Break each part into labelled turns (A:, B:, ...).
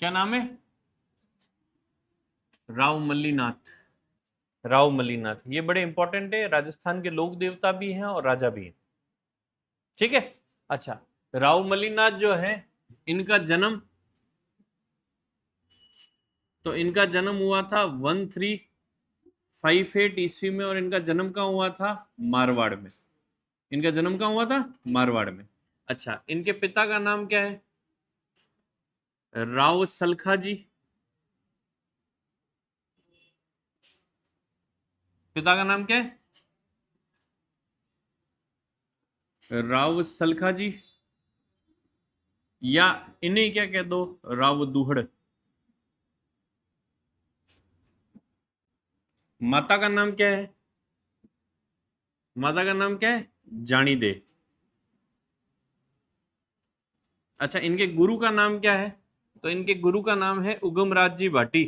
A: क्या नाम है? राव मल्लीनाथ। राव मल्लीनाथ, ये बड़े इंपॉर्टेंट है, राजस्थान के लोक देवता भी हैं और राजा भी हैं। ठीक है। अच्छा, राव मल्लीनाथ जो है, इनका जन्म, तो इनका जन्म हुआ था 1358 ईस्वी में, और इनका जन्म कहाँ हुआ था? मारवाड़ में। इनका जन्म कहाँ हुआ था? मारवाड़ में। अच्छा, इनके पिता का नाम क्या है? राव सलखा जी। पिता का नाम क्या है? राव सलखा जी, या इन्हें क्या कह दो, राव दुहड़। माता का नाम क्या है? माता का नाम क्या है? जानी दे। अच्छा, इनके गुरु का नाम क्या है? तो इनके गुरु का नाम है उगमराज जी भाटी।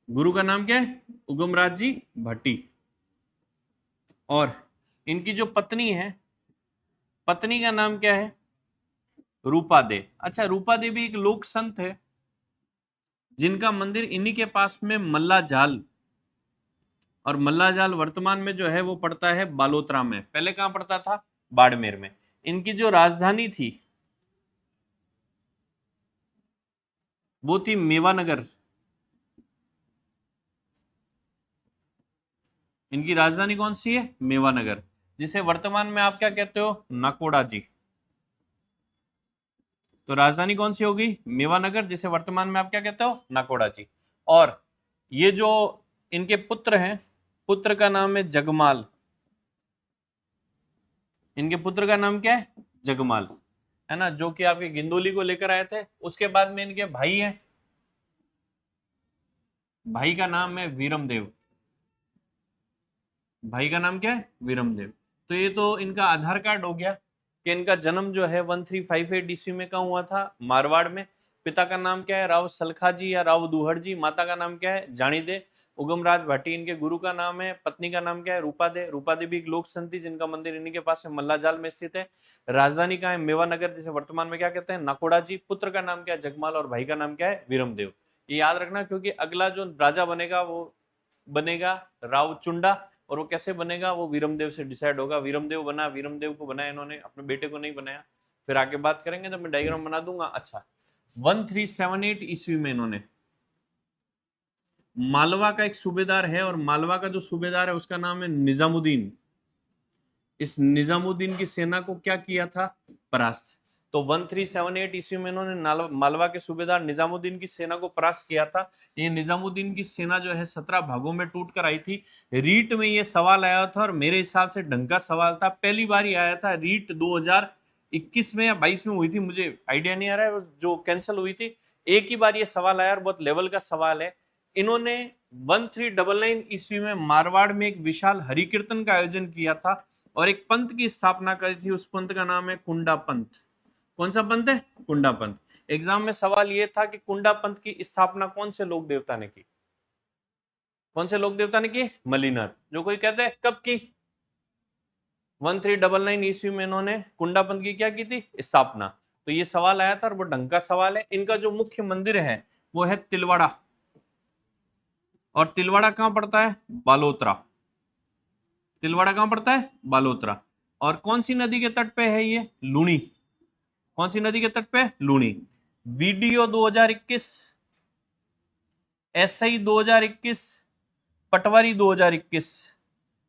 A: गुरु का नाम क्या है? उगमराज जी भाटी। और इनकी जो पत्नी है, पत्नी का नाम क्या है? रूपा दे। अच्छा, रूपा दे भी एक लोक संत है, जिनका मंदिर इन्हीं के पास में मल्ला जाल, और मल्ला जाल वर्तमान में जो है वो पड़ता है बालोतरा में। पहले कहां पड़ता था? बाड़मेर में। इनकी जो राजधानी थी वो थी मेवानगर। इनकी राजधानी कौन सी है? मेवानगर, जिसे वर्तमान में आप क्या कहते हो? नाकोड़ा जी। तो राजधानी कौन सी होगी? मेवानगर, जिसे वर्तमान में आप क्या कहते हो? नाकोड़ा जी। और ये जो इनके पुत्र हैं, पुत्र का नाम है जगमाल। इनके पुत्र का नाम क्या है? जगमाल, है ना, जो कि आपके गिंदोली को लेकर आए थे। उसके बाद में इनके भाई हैं, भाई का नाम है वीरमदेव। भाई का नाम क्या है? वीरमदेव। तो ये तो इनका आधार कार्ड हो गया कि इनका जन्म जो है 1358 ईस्वी में कहाँ हुआ था? मारवाड़ में। पिता का नाम क्या है? राव सलखा जी या राव दुहड़ जी। माता का नाम क्या है? जानी दे। उगमराज भाटी इनके गुरु का नाम है। पत्नी का नाम क्या है? रूपा दे। रूपा दे भी एक लोक संत थी, जिनका मंदिर इन्हीं के पास है, मल्लाजाल में स्थित है। राजधानी का है? मेवानगर, जिसे वर्तमान में क्या कहते हैं? नाकोड़ा जी। पुत्र का नाम क्या है? जगमाल। और भाई का नाम क्या है? वीरमदेव। ये याद रखना, क्योंकि अगला जो राजा बनेगा वो बनेगा राव चुंडा, और वो कैसे बनेगा? वो वीरमदेव से डिसाइड होगा। वीरमदेव बना, वीरमदेव को बनाया इन्होंने, अपने बेटे को नहीं बनाया। फिर आगे बात करेंगे तो मैं डायग्राम बना दूंगा। अच्छा, 1378 ईस्वी में इन्होंने मालवा का एक सूबेदार है, और मालवा का जो सूबेदार है उसका नाम है निजामुद्दीन। इस निजामुद्दीन की सेना को क्या किया था? परास्त। तो 1378 ईस्वी में इन्होंने मालवा के सूबेदार निजामुद्दीन की सेना को परास्त किया था। ये निजामुद्दीन की सेना जो है 17 भागों में टूट कर आई थी। रीट में ये सवाल आया था, और मेरे हिसाब से ढंग का सवाल था। पहली बार ही आया था, रीट 2021 में या 22 में हुई थी, मुझे आइडिया नहीं आ रहा है, जो कैंसिल हुई थी। एक ही बार ये सवाल आया, और बहुत लेवल का सवाल है। इन्होंने 1399 ईस्वी में मारवाड़ में एक विशाल हरिकीर्तन का आयोजन किया था, और एक पंथ की स्थापना करी थी। उस पंथ का नाम है कुंडा पंथ। कौन सा पंथ है? कुंडा पंथ। एग्जाम में सवाल यह था कि कुंडा पंथ की स्थापना कौन से लोक देवता ने की? कौन से लोक देवता ने की? मल्लीनाथ। जो कोई कहते हैं कब की? 1399 ईस्वी में इन्होंने कुंडा पंथ की क्या की थी? स्थापना। तो ये सवाल आया था, और वो ढंग का सवाल है। इनका जो मुख्य मंदिर है वो है तिलवाड़ा, और तिलवाड़ा कहां पड़ता है? बालोतरा। तिलवाड़ा कहां पड़ता है? बालोतरा। और कौन सी नदी के तट पे है ये? लूणी। कौन सी नदी के तट पे? लूणी। वीडियो 2021, एसआई 2021, पटवारी 2021,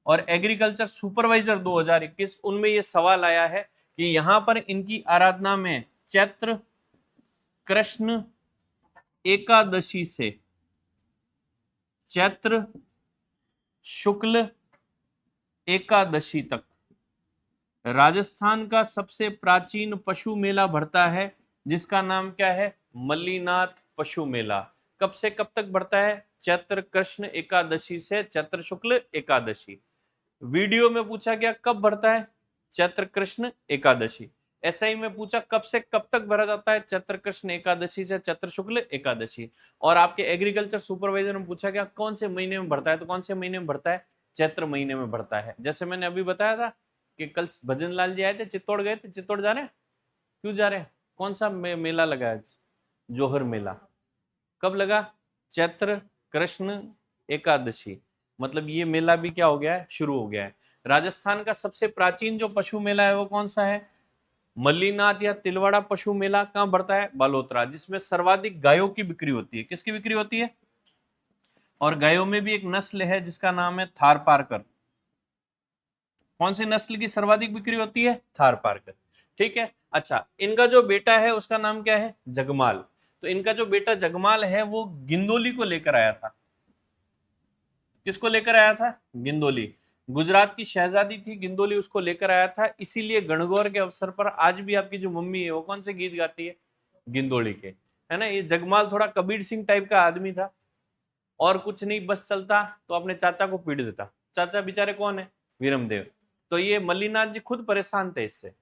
A: और एग्रीकल्चर सुपरवाइजर 2021, उनमें यह सवाल आया है कि यहां पर इनकी आराधना में चैत्र कृष्ण एकादशी से चैत्र शुक्ल एकादशी तक राजस्थान का सबसे प्राचीन पशु मेला भरता है, जिसका नाम क्या है? मल्लीनाथ पशु मेला। कब से कब तक भरता है? चैत्र कृष्ण एकादशी से चैत्र शुक्ल एकादशी। वीडियो में पूछा गया कब भरता है? चैत्र कृष्ण एकादशी। एसआई में पूछा कब से कब तक भरा जाता है? चैत्र कृष्ण एकादशी से चैत्र शुक्ल एकादशी। और आपके एग्रीकल्चर सुपरवाइजर में पूछा गया कौन से महीने में भरता है? तो कौन से महीने में भरता है? चैत्र महीने में भरता है। जैसे मैंने अभी बताया था कि कल भजन लाल जी आए थे, चित्तौड़ गए थे, चित्तौड़ जा रहे हैं? क्यों जा रहे हैं? कौन सा मेला लगा है? जोहर मेला। कब लगा? चैत्र कृष्ण एकादशी। मतलब ये मेला भी क्या हो गया है? शुरू हो गया है। राजस्थान का सबसे प्राचीन जो पशु मेला है वो कौन सा है? मल्लीनाथ या तिलवाड़ा पशु मेला। कहां बढ़ता है? बालोतरा, जिसमें सर्वाधिक गायों की बिक्री होती है। किसकी बिक्री होती है? और गायों में भी एक नस्ल है जिसका नाम है थारपारकर। कौन सी नस्ल की सर्वाधिक बिक्री होती है? थारपारकर। ठीक है। अच्छा, इनका जो बेटा है उसका नाम क्या है? जगमाल। तो इनका जो बेटा जगमाल है वो गिंदोली को लेकर आया था। किसको लेकर आया था? गिंदोली। गुजरात की शहजादी थी गिंदोली, उसको लेकर आया था। इसीलिए गणगौर के अवसर पर आज भी आपकी जो मम्मी है वो कौन से गीत गाती है? गिंदोली के, है ना। ये जगमाल थोड़ा कबीर सिंह टाइप का आदमी था, और कुछ नहीं बस चलता तो अपने चाचा को पीट देता। चाचा बेचारे कौन है? वीरमदेव। तो ये मल्लीनाथ जी खुद परेशान थे इससे।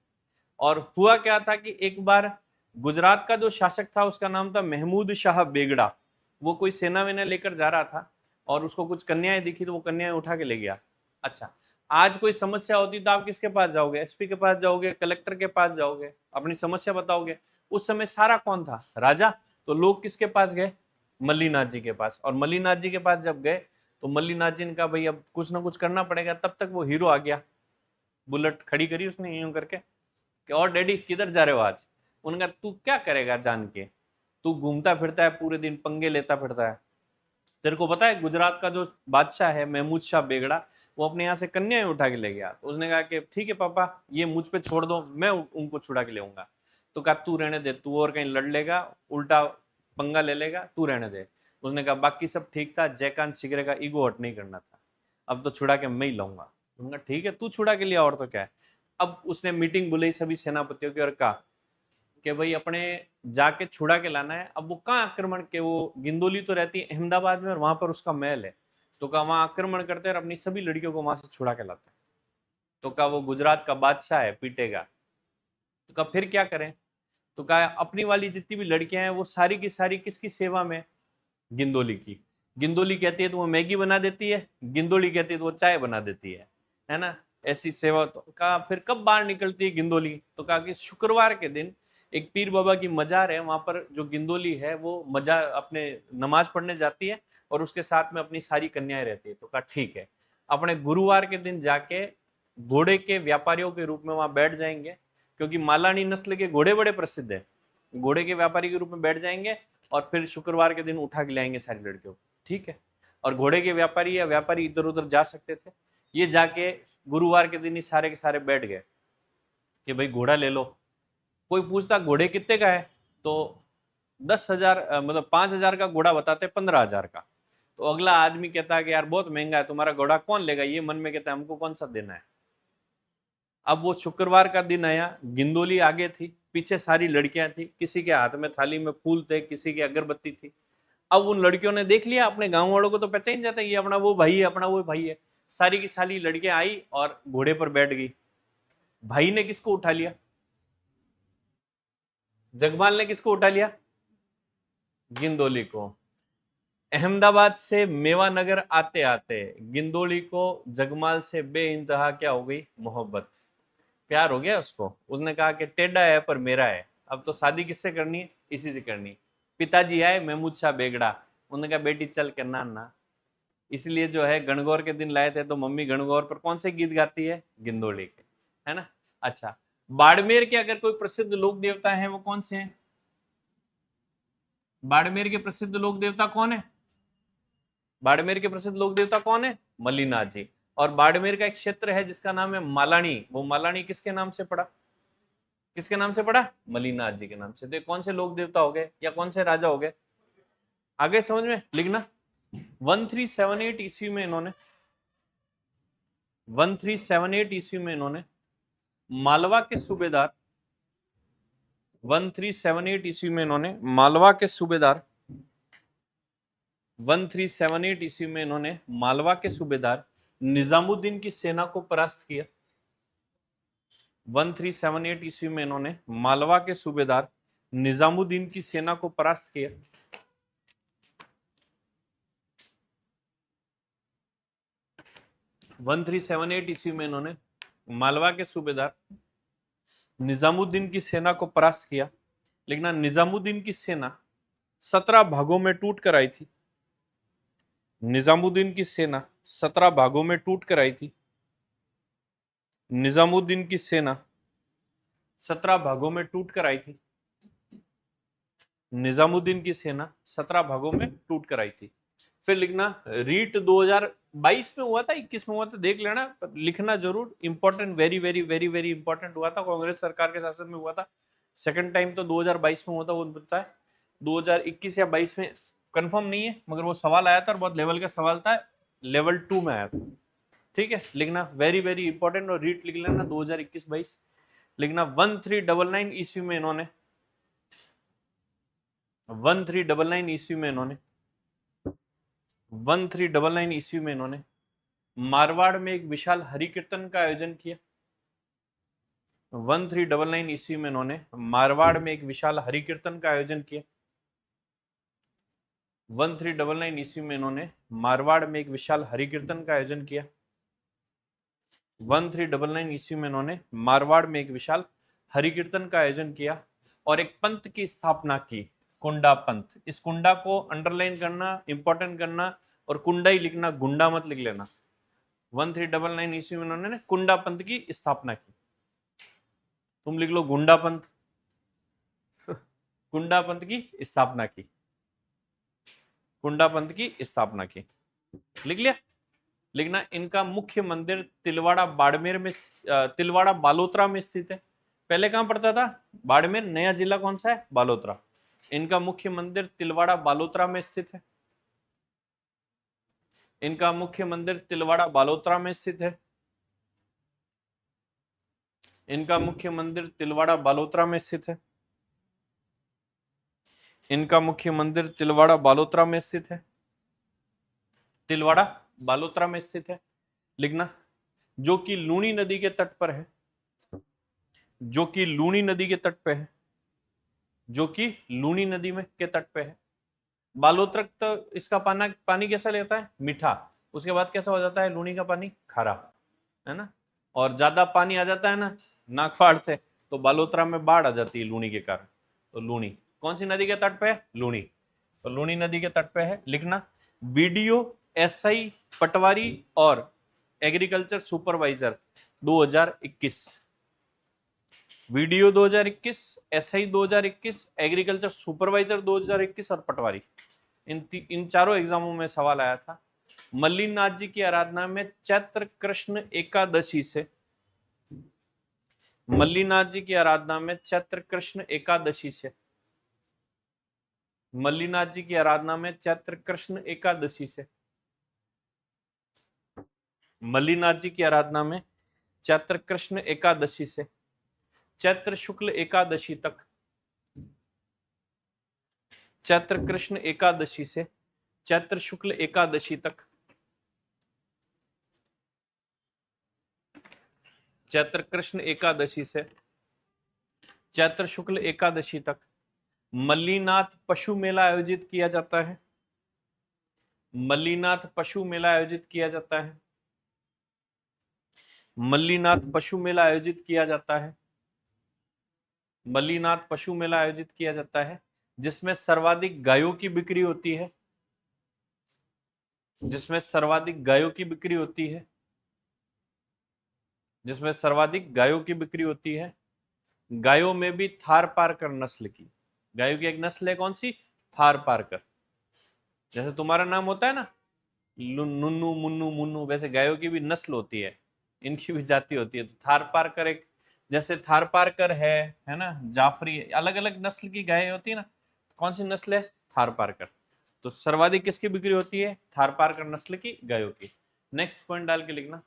A: और हुआ क्या था कि एक बार गुजरात का जो शासक था उसका नाम था महमूद शाह बेगड़ा। वो कोई सेना वेना लेकर जा रहा था और उसको कुछ कन्याएं दिखी तो वो कन्याएं उठा के ले गया। अच्छा, आज कोई समस्या होती तो आप किसके पास जाओगे? एसपी के पास जाओगे, कलेक्टर के पास जाओगे, अपनी समस्या बताओगे। उस समय सारा कौन था? राजा। तो लोग किसके पास गए? मल्लीनाथ जी के पास। और मल्लीनाथ जी के पास जब गए तो मल्लीनाथ जी ने कहा भाई अब कुछ ना कुछ करना पड़ेगा। तब तक वो हीरो आ गया, बुलेट खड़ी करी उसने यूं करके कि और डैडी किधर जा रहे हो आज? उन्होंने कहा तू क्या करेगा जान के, तू घूमता फिरता है पूरे दिन, पंगे लेता फिरता है। तेरे को पता है गुजरात का जो बादशाह है महमूद शाह बेगड़ा, वो अपने यहाँ से कन्याएं उठा के ले गया। तो उसने कहा कि ठीक है पापा, ये मुझ पे छोड़ दो, मैं उनको छुड़ा के ले आऊंगा। तो कहा तू रहने दे, तू और कहीं लड़ लेगा, उल्टा पंगा ले लेगा, तू रहने दे। उसने कहा बाकी सब ठीक था, जयकांत शिगरे का ईगो हट नहीं करना था, अब तो छुड़ा के मैं ही लाऊंगा। उन्होंने कहा ठीक है तू छुड़ा के लिया और तो क्या है। अब उसने मीटिंग बुलाई सभी सेनापतियों की और कहा कि भाई अपने जाके छुड़ा के लाना है। अब वो कहाँ आक्रमण के, वो गिंदोली तो रहती है अहमदाबाद में और वहां पर उसका महल है। तो कहा वहां आक्रमण करते हैं और अपनी सभी लड़कियों को वहां से छुड़ा के लाते हैं। तो कहा वो गुजरात का बादशाह है, पीटेगा। तो कहा फिर क्या करें? तो कहा अपनी वाली जितनी भी लड़कियां हैं वो सारी की सारी किसकी सेवा में? गिंदोली की। गिंदोली कहती है तो वो मैगी बना देती है, गिंदोली कहती है तो वो चाय बना देती है ना। ऐसी सेवा। तो कहा फिर कब बाहर निकलती है गिंदोली? तो कहा कि शुक्रवार के दिन एक पीर बाबा की मजार है, वहां पर जो गिंदोली है वो मजार अपने नमाज पढ़ने जाती है और उसके साथ में अपनी सारी कन्याएं रहती है। तो कहा ठीक है, अपने गुरुवार के दिन जाके घोड़े के व्यापारियों के रूप में वहां बैठ जाएंगे, क्योंकि मालानी नस्ल के घोड़े बड़े प्रसिद्ध है। घोड़े के व्यापारी के रूप में बैठ जाएंगे और फिर शुक्रवार के दिन उठा के लाएंगे सारी लड़कियों को। ठीक है। और घोड़े के व्यापारी या व्यापारी इधर उधर जा सकते थे। ये जाके गुरुवार के दिन ही सारे के सारे बैठ गए कि भाई घोड़ा ले लो। कोई पूछता घोड़े कितने का है, तो 10,000 मतलब 5,000 का घोड़ा बताते 15,000 का। तो अगला आदमी कहता है कि यार बहुत महंगा है, तुम्हारा घोड़ा कौन लेगा? ये मन में कहता है हमको कौन सा देना है। अब वो शुक्रवार का दिन आया, गिंदोली आगे थी, पीछे सारी लड़कियां थी, किसी के हाथ में थाली में फूल थे, किसी की अगरबत्ती थी। अब उन लड़कियों ने देख लिया, अपने गांव वालों को तो पहचान जाता है ये अपना वो भाई है, अपना वो भाई है। सारी की सारी लड़कियां आई और घोड़े पर बैठ गई। भाई ने किसको उठा लिया? जगमाल ने किसको उठा लिया? गिंदोली को। अहमदाबाद से मेवानगर आते आते गिंदोली को जगमाल से बेइंतहा क्या हो गई? मोहब्बत, प्यार हो गया उसको। उसने कहा कि टेढ़ा है पर मेरा है, अब तो शादी किससे करनी है? इसी से करनी। पिताजी आए महमूद शाह बेगड़ा, उन्होंने कहा बेटी चल के ना। इसलिए जो है गणगौर के दिन लाए थे, तो मम्मी गणगौर पर कौन से गीत गाती है? गिंदोली के, है ना। अच्छा, बाड़मेर के अगर कोई प्रसिद्ध लोक देवता है वो कौन से हैं? बाड़मेर के प्रसिद्ध लोक देवता कौन है? बाड़मेर के प्रसिद्ध लोक देवता कौन है? मल्लीनाथ जी। और बाड़मेर का एक क्षेत्र है जिसका नाम है मालानी, वो मालानी किसके नाम से पड़ा? किसके नाम से पड़ा? मल्लीनाथ जी के नाम से। तो ये कौन से लोक देवता हो गए या कौन से राजा हो गए? आगे समझ में लिखना। 1378 ईस्वी में इन्होंने 1378 ईस्वी में इन्होंने मालवा के सूबेदार 1378 ईस्वी में इन्होंने मालवा के सूबेदार 1378 ईस्वी में इन्होंने मालवा के सूबेदार निजामुद्दीन की सेना को परास्त किया। 1378 ईस्वी में इन्होंने मालवा के सूबेदार निजामुद्दीन की सेना को परास्त किया। 1378 ईस्वी में इन्होंने मालवा के सूबेदार निजामुद्दीन की सेना को परास्त किया। लिखना निजामुद्दीन की सेना 17 भागों में टूट कर आई थी। निजामुद्दीन की सेना 17 भागों में टूट कर आई थी। निजामुद्दीन की सेना 17 भागों में टूट कर आई थी। निजामुद्दीन की सेना 17 भागों में टूट कर आई थी। फिर लिखना रीट 2022 में हुआ था, 21 में हुआ था, देख लेना, लिखना जरूर, important, very very very very important हुआ था, कांग्रेस सरकार के शासन में हुआ था। सेकंड टाइम तो 2022 में हुआ था, वो पता है 2021 या 22 में कंफर्म नहीं है, मगर वो सवाल आया था और बहुत लेवल का सवाल था, लेवल 2 में आया था। ठीक है, लिखना वेरी वेरी इंपॉर्टेंट, और रीट लिख लेना 2021-22। लिखना 1399 ईस्वी में इन्होंने 1399 ईस्वी में इन्होंने 1399 ईस्वी में इन्होंने मारवाड़ में एक विशाल हरि कीर्तन का आयोजन किया। 1399 ईस्वी में इन्होंने मारवाड़ में एक विशाल हरि कीर्तन का आयोजन किया। 1399 ईस्वी में इन्होंने मारवाड़ में एक विशाल हरि कीर्तन का आयोजन किया। 1399 ईस्वी में इन्होंने मारवाड़ में एक विशाल हरि कीर्तन का आयोजन किया और एक पंथ की स्थापना की, कुंडा पंथ। इस कुंडा को अंडरलाइन करना, इंपॉर्टेंट करना, और कुंडा ही लिखना, गुंडा मत लिख लेना। 1399 ईस्वी में उन्होंने कुंडा पंथ की स्थापना की। तुम लिख लो गुंडा पंथ। कुंडा पंथ की स्थापना की, कुंडा पंथ की स्थापना की, लिख लिया। लिखना इनका मुख्य मंदिर तिलवाड़ा बाड़मेर में, तिलवाड़ा बालोतरा में स्थित है। पहले कहां पड़ता था? बाड़मेर। नया जिला कौन सा है? बालोतरा। इनका मुख्य मंदिर तिलवाड़ा बालोतरा में स्थित है। इनका मुख्य मंदिर तिलवाड़ा बालोतरा में स्थित है। इनका मुख्य मंदिर तिलवाड़ा बालोतरा में स्थित है। इनका मुख्य मंदिर तिलवाड़ा बालोतरा में स्थित है। तिलवाड़ा बालोतरा में स्थित है। लिखना जो कि लूनी नदी के तट पर है, जो कि लूनी नदी के तट पे है, जो कि लूनी नदी में के तट पे है। बालोतरा तो इसका पानी कैसा लेता है? मीठा। उसके बाद कैसा हो जाता है लूनी का पानी? खारा, है ना। और ज्यादा पानी आ जाता है ना नागपाड़ से, तो बालोतरा में बाढ़ आ जाती है लूनी के कारण। तो लूनी कौन सी नदी के तट पे है? लूनी। तो लूनी नदी के तट पे है। लिखना वीडियो एसआई पटवारी और agriculture supervisor 2021। Video 2021, SI 2021, agriculture supervisor 2021 और पटवारी। इन चारों एग्जामों में सवाल आया था। मल्लीनाथ जी की आराधना में चैत्र कृष्ण एकादशी से, मल्लीनाथ जी की आराधना में चैत्र कृष्ण एकादशी से, मल्लीनाथ जी की आराधना में चैत्र कृष्ण एकादशी से, मल्लीनाथ जी की आराधना में चैत्र कृष्ण एकादशी से चैत्र शुक्ल एकादशी तक, चैत्र कृष्ण एकादशी से चैत्र शुक्ल एकादशी तक, चैत्र कृष्ण एकादशी से चैत्र शुक्ल एकादशी तक मल्लीनाथ पशु मेला आयोजित किया जाता है। मल्लीनाथ पशु मेला आयोजित किया जाता है। मल्लीनाथ पशु मेला आयोजित किया जाता है। मल्लीनाथ पशु मेला आयोजित किया जाता है जिसमें सर्वाधिक गायों की बिक्री होती है, जिसमें सर्वाधिक गायों की बिक्री होती है, जिसमें सर्वाधिक गायों की बिक्री होती है। गायों में भी थार पारकर नस्ल की, गायों की एक नस्ल है कौन सी? थार पारकर। जैसे तुम्हारा नाम होता है ना नुन्नू मुन्नू मुन्नू, वैसे गायों की भी नस्ल होती है, इनकी भी जाति होती है। तो थार पारकर एक, जैसे थार पारकर है ना, जाफरी, अलग अलग नस्ल की गाय होती है ना, कौन सी नस्ल है? थार पारकर। तो सर्वाधिक किसकी बिक्री होती है? थार पारकर नस्ल की गायों की। नेक्स्ट पॉइंट डाल के लिखना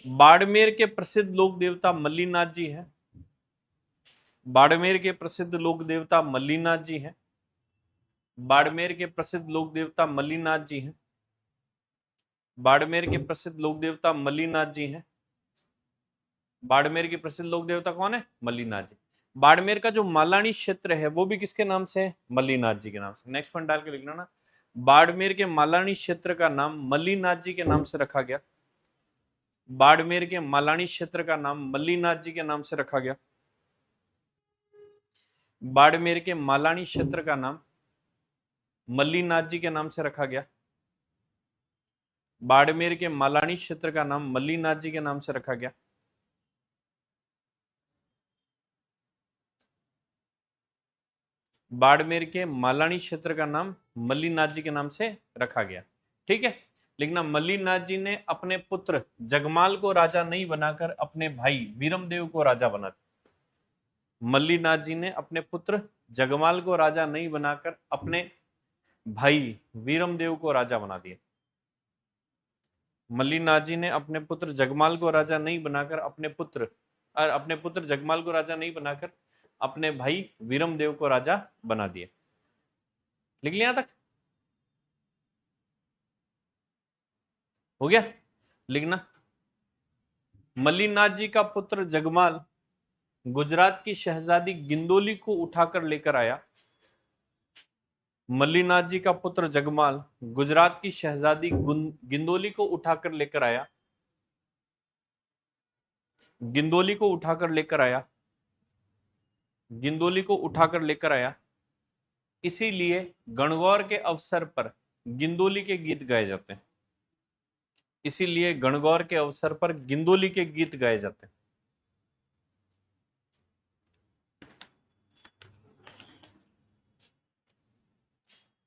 A: बाड़मेर के प्रसिद्ध लोक देवता मल्लीनाथ जी हैं। बाड़मेर के प्रसिद्ध लोक देवता मल्लीनाथ जी हैं। बाड़मेर के प्रसिद्ध लोक देवता मल्लीनाथ जी हैं। बाड़मेर के प्रसिद्ध लोक देवता मल्लीनाथ जी हैं। बाड़मेर के प्रसिद्ध लोक देवता कौन है? मल्लीनाथ जी। बाड़मेर का जो मालानी क्षेत्र है वो भी किसके नाम से है? मल्लीनाथ जी के नाम से। नेक्स्ट पॉइंट डाल के लिखना ना बाड़मेर के मालानी क्षेत्र का नाम मल्लीनाथ जी के नाम से रखा गया। बाड़मेर के मालानी क्षेत्र का नाम मल्लीनाथ जी के नाम से रखा गया। बाड़मेर के मालानी क्षेत्र का नाम मल्लीनाथ जी के नाम से रखा गया। बाड़मेर के मालानी क्षेत्र का नाम मल्लीनाथ जी के नाम से रखा गया। बाड़मेर के मालानी क्षेत्र का नाम मल्लीनाथ जी के नाम से रखा गया। ठीक है, लिखना मल्लीनाथ जी ने अपने पुत्र जगमाल को राजा नहीं बनाकर अपने भाई वीरमदेव को राजा बना दिया। मल्लीनाथ जी ने अपने पुत्र जगमाल को राजा नहीं बनाकर अपने भाई वीरमदेव को राजा बना दिया। मल्लीनाथ जी ने अपने पुत्र जगमाल को राजा नहीं बनाकर अपने पुत्र जगमाल को राजा नहीं बनाकर अपने भाई वीरमदेव को राजा बना दिया। लिख लिया तक? हो गया? लिखना मल्लीनाथ जी का पुत्र जगमाल गुजरात की शहजादी गिंदोली को उठाकर लेकर आया। मल्लीनाथ जी का पुत्र जगमाल गुजरात की शहजादी गिंदोली को उठाकर लेकर आया। गिंदोली को उठाकर लेकर आया। गिंदोली को उठाकर लेकर आया। इसीलिए गणगौर के अवसर पर गिंदोली के गीत गाए जाते हैं। इसीलिए गणगौर के अवसर पर गिंदोली के गीत गाए जाते हैं।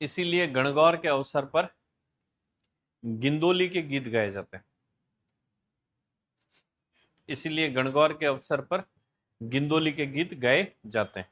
A: इसीलिए गणगौर के अवसर पर गिंदोली के गीत गाए जाते हैं। इसीलिए गणगौर के अवसर पर गिंदोली के गीत गाए जाते हैं।